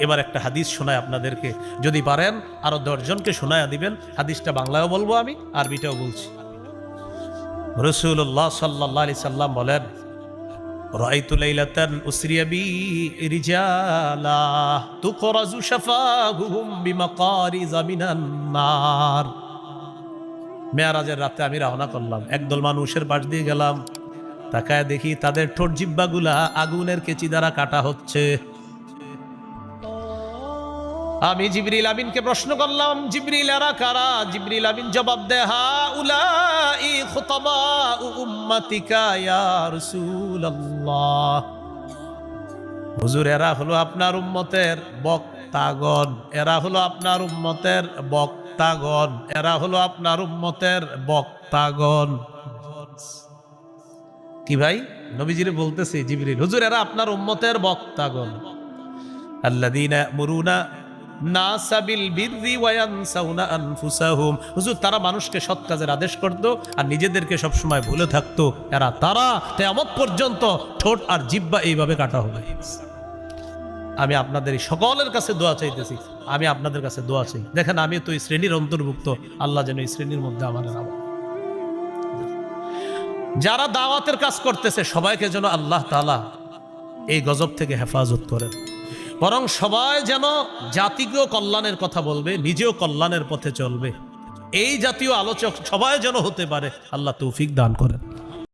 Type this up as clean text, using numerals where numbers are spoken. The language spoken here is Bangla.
এবার একটা হাদিস শোনায় আপনাদেরকে, যদি পারেন আরো 10 জনকে শোনায়া দিবেন। হাদিসটা বাংলায়ও বলবো আমি, আরবিটাও বলছি। রাসূলুল্লাহ সাল্লাল্লাহু আলাইহি সাল্লাম বলেন, রাআইতু লাইলাতান উসরিয়া বি রিজালা তুকরাজু শাফাহুম বিমাকারিজ মিনান নার। মেরাজের রাতে আমি রওনা করলাম, একদল মানুষের পাশ দিয়ে গেলাম, তাকায় দেখি তাদের ঠোঁট জিহ্বাগুলা আগুনের কেচি দ্বারা কাটা হচ্ছে। আমি জিবরিল আমিনকে প্রশ্ন করলাম, জিবরিল এরা কারা? জিবরিল আমিন জবাব দেয়, হাউলাই খুতাবাউ উম্মাতিকা ইয়া রাসূলুল্লাহ। হুজুর, এরা হলো আপনার উম্মতের বক্তাগণ, এরা হলো আপনার উম্মতের বক্তাগণ, এরা হলো আপনার উম্মতের বক্তাগণ। কি ভাই, নবীজিরে বলতেছে জিবরিল, হুজুর এরা আপনার উম্মতের বক্তাগণ। আল্লাযীনা ইয়ামুরুনা নাসা বিল বিররি ওয়া ইয়ানসাউনা আনফুসাহুম। হুজুর, তারা মানুষকে সৎ কাজের আদেশ করত আর নিজেদেরকে সব সময় ভুলে থাকতো। এরা তারা কিয়ামত পর্যন্ত ঠোঁট আর জিহ্বা এইভাবে কাটা হবে। আমি আপনাদের সকলের কাছে দোয়া চাইতেছি, আমি আপনাদের কাছে দোয়া চাই। দেখেন, আমি তো এই শ্রেণীর অন্তর্ভুক্ত, আল্লাহ যেন এই শ্রেণীর মধ্যে আমাদের নাম। যারা দাওয়াতের কাজ করতেছে সবাইকে যেন আল্লাহ তাআলা এই গজব থেকে হেফাজত করেন, বরং সবাই যেন জাতিকেও কল্যাণের কথা বলবে, নিজেও কল্যাণের পথে চলবে, এই জাতীয় আলোচক সবাই যেন হতে পারে। আল্লাহ তৌফিক দান করেন।